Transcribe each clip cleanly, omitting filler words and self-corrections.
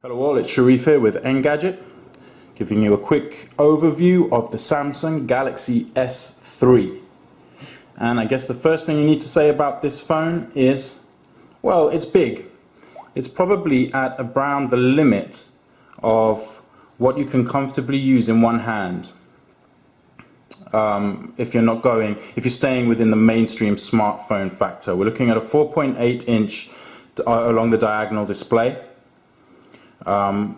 Hello all, it's Sharif here with Engadget, giving you a quick overview of the Samsung Galaxy S3. And I guess the first thing you need to say about this phone is, well, it's big. It's probably at around the limit of what you can comfortably use in one hand. If you're staying within the mainstream smartphone factor. We're looking at a 4.8 inch along the diagonal display.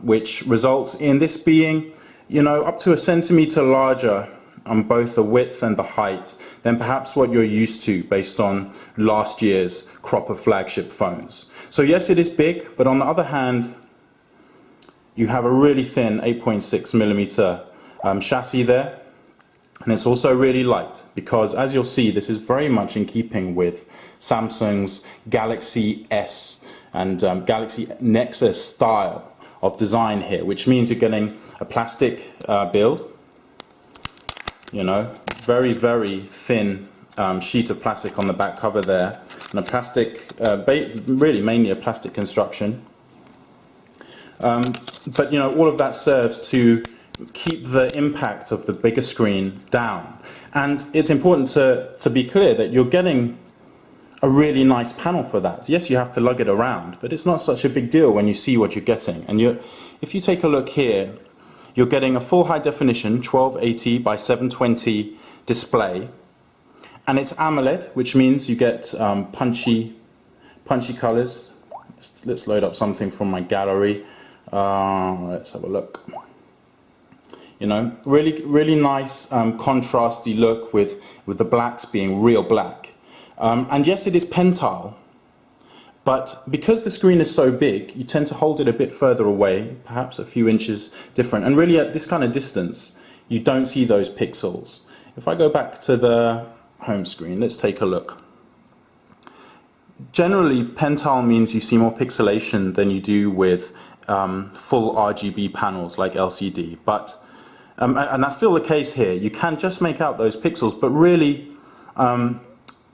Which results in this being, up to a centimeter larger on both the width and the height than perhaps what you're used to based on last year's crop of flagship phones. So yes, it is big, but on the other hand, you have a really thin 8.6 millimeter chassis there, and it's also really light because, as you'll see, this is very much in keeping with Samsung's Galaxy S and Galaxy Nexus style of design here, which means you're getting a plastic build, very, very thin sheet of plastic on the back cover there, and a plastic, really mainly a plastic construction. But all of that serves to keep the impact of the bigger screen down. And it's important to be clear that you're getting a really nice panel for that. Yes, you have to lug it around, but it's not such a big deal when you see what you're getting. And if you take a look here, you're getting a full high definition 1280 by 720 display, and it's AMOLED, which means you get punchy colors. Let's load up something from my gallery. Let's have a look. Really nice contrasty look with the blacks being real black. And yes, it is pentile, but because the screen is so big, you tend to hold it a bit further away, perhaps a few inches different. And really at this kind of distance, you don't see those pixels. If I go back to the home screen, let's take a look. Generally, pentile means you see more pixelation than you do with full RGB panels like LCD. But, and that's still the case here. You can just make out those pixels, but really,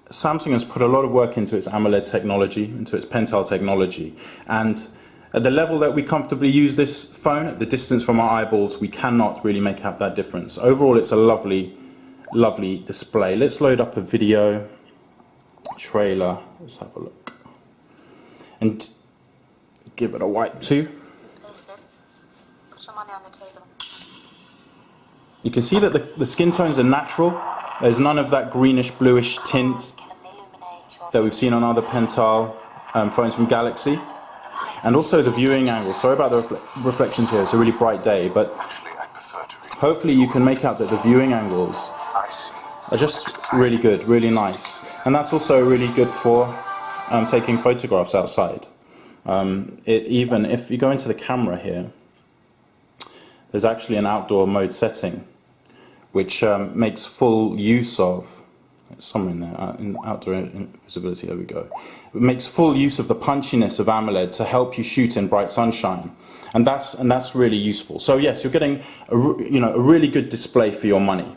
Samsung has put a lot of work into its AMOLED technology, into its pentile technology, and at the level that we comfortably use this phone, at the distance from our eyeballs, we cannot really make out that difference. Overall, it's a lovely, lovely display. Let's load up a video trailer. Let's have a look and give it a wipe too. Please sit. Put your money on the table. You can see that the skin tones are natural. There's none of that greenish bluish tint that we've seen on other pentile phones from Galaxy. And also the viewing angle. Sorry about the reflections here, it's a really bright day, but hopefully you can make out that the viewing angles are just really good, really nice. And that's also really good for taking photographs outside. Even if you go into the camera here, there's actually an outdoor mode setting which makes full use of, it's somewhere in there, in outdoor visibility, there we go. It makes full use of the punchiness of AMOLED to help you shoot in bright sunshine. And that's really useful. So yes, you're getting a really good display for your money.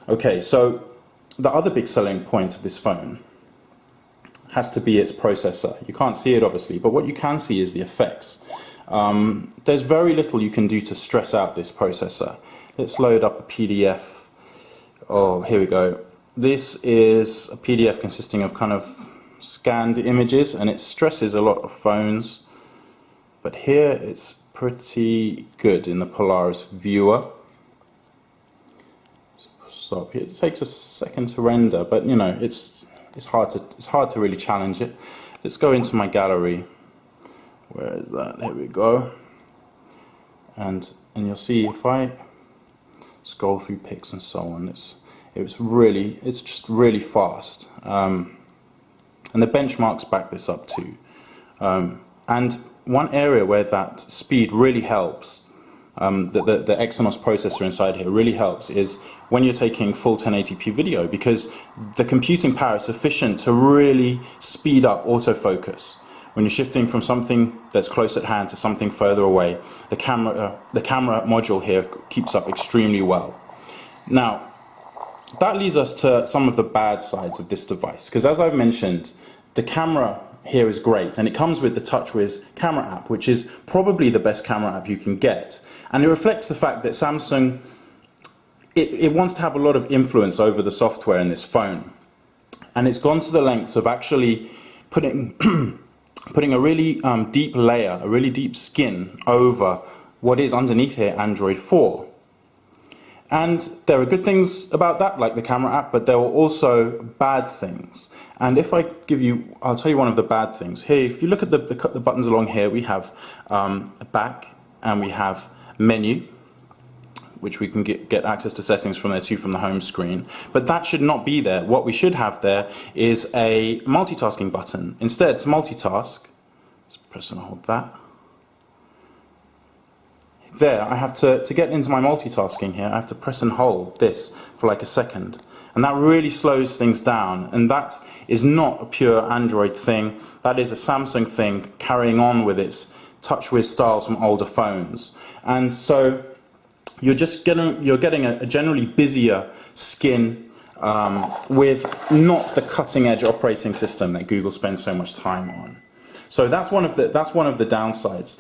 Okay, so the other big selling point of this phone has to be its processor. You can't see it obviously, but what you can see is the effects. There's very little you can do to stress out this processor. Let's load up a PDF. Oh, here we go. This is a PDF consisting of kind of scanned images, and it stresses a lot of phones. But here it's pretty good in the Polaris viewer. Stop here. It takes a second to render, but it's hard to really challenge it. Let's go into my gallery. Where is that? Here we go. And you'll see if I scroll through pics and so on, it's just really fast, and the benchmarks back this up too. And one area where that speed really helps, the Exynos processor inside here really helps, is when you're taking full 1080p video, because the computing power is sufficient to really speed up autofocus. When you're shifting from something that's close at hand to something further away, the camera module here keeps up extremely well. Now, that leads us to some of the bad sides of this device, because as I've mentioned, the camera here is great, and it comes with the TouchWiz camera app, which is probably the best camera app you can get. And it reflects the fact that Samsung, it wants to have a lot of influence over the software in this phone. And it's gone to the lengths of actually putting a really deep layer, a really deep skin over what is underneath here Android 4. And there are good things about that, like the camera app, but there are also bad things. And if I give you, I'll tell you one of the bad things. Here, if you look at the buttons along here, we have a back and we have menu, which we can get access to settings from there too, from the home screen. But that should not be there. What we should have there is a multitasking button. Instead, to multitask, let's press and hold that. There, I have to get into my multitasking here, I have to press and hold this for like a second. And that really slows things down. And that is not a pure Android thing. That is a Samsung thing carrying on with its TouchWiz styles from older phones. And so you're getting a generally busier skin with not the cutting edge operating system that Google spends so much time on. So that's one of the downsides.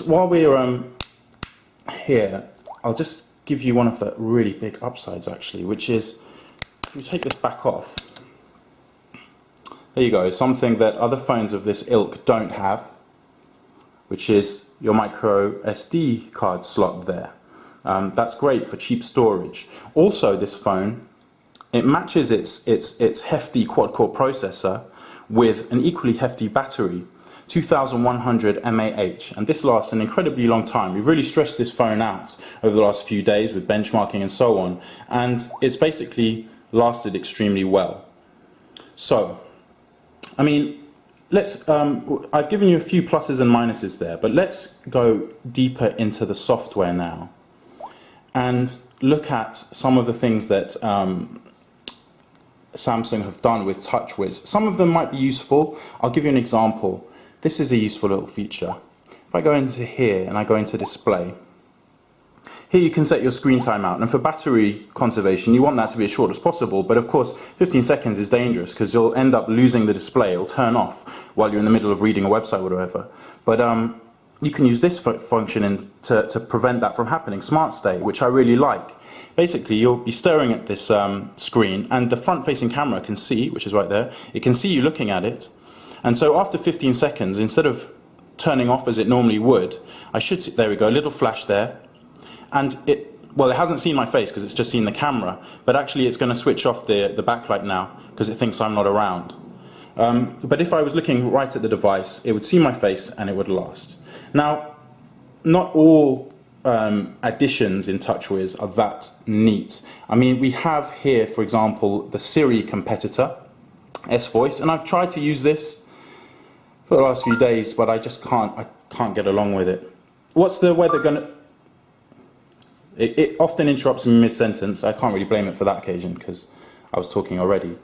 While we're here, I'll just give you one of the really big upsides actually, which is, if you take this back off, there you go, something that other phones of this ilk don't have, which is your micro SD card slot there. That's great for cheap storage. Also, this phone, it matches its hefty quad-core processor with an equally hefty battery, 2100 mAh, and this lasts an incredibly long time. We've really stressed this phone out over the last few days with benchmarking and so on, and it's basically lasted extremely well. So, I mean, I've given you a few pluses and minuses there, but let's go deeper into the software now and look at some of the things that Samsung have done with TouchWiz. Some of them might be useful. I'll give you an example. This is a useful little feature. If I go into here and I go into display, here you can set your screen time out, and for battery conservation you want that to be as short as possible, but of course 15 seconds is dangerous because you'll end up losing the display. It'll turn off while you're in the middle of reading a website or whatever. But you can use this function to prevent that from happening, Smart Stay, which I really like. Basically, you'll be staring at this screen, and the front-facing camera can see, which is right there, it can see you looking at it. And so after 15 seconds, instead of turning off as it normally would, I should see, there we go, a little flash there. And it hasn't seen my face because it's just seen the camera, but actually it's going to switch off the backlight now because it thinks I'm not around. But if I was looking right at the device, it would see my face and it would last. Now, not all additions in TouchWiz are that neat. I mean, we have here, for example, the Siri competitor, S-Voice, and I've tried to use this for the last few days, but I just can't get along with it. What's the weather gonna... It often interrupts me mid-sentence. I can't really blame it for that occasion because I was talking already.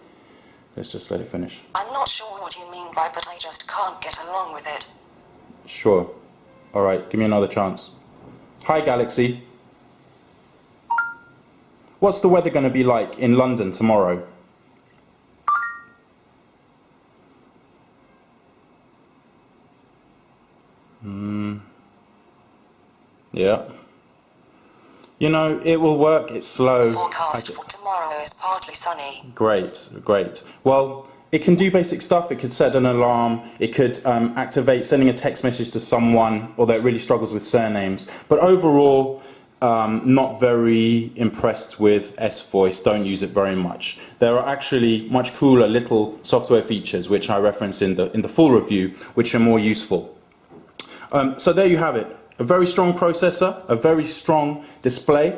Let's just let it finish. I'm not sure what you mean by, but I just can't get along with it. Sure. Alright, give me another chance. Hi Galaxy. What's the weather going to be like in London tomorrow? Yeah. You know, it will work, it's slow. Forecast for tomorrow is partly sunny. Great, great. Well, it can do basic stuff. It could set an alarm, it could activate sending a text message to someone, although it really struggles with surnames. But overall, not very impressed with S-Voice, don't use it very much. There are actually much cooler little software features, which I reference in the full review, which are more useful. So there you have it. A very strong processor, a very strong display,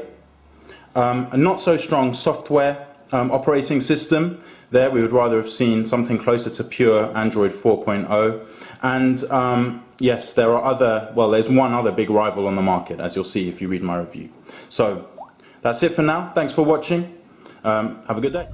a not so strong software operating system. There we would rather have seen something closer to pure Android 4.0. And yes, there are there's one other big rival on the market, as you'll see if you read my review. So that's it for now. Thanks for watching. Have a good day.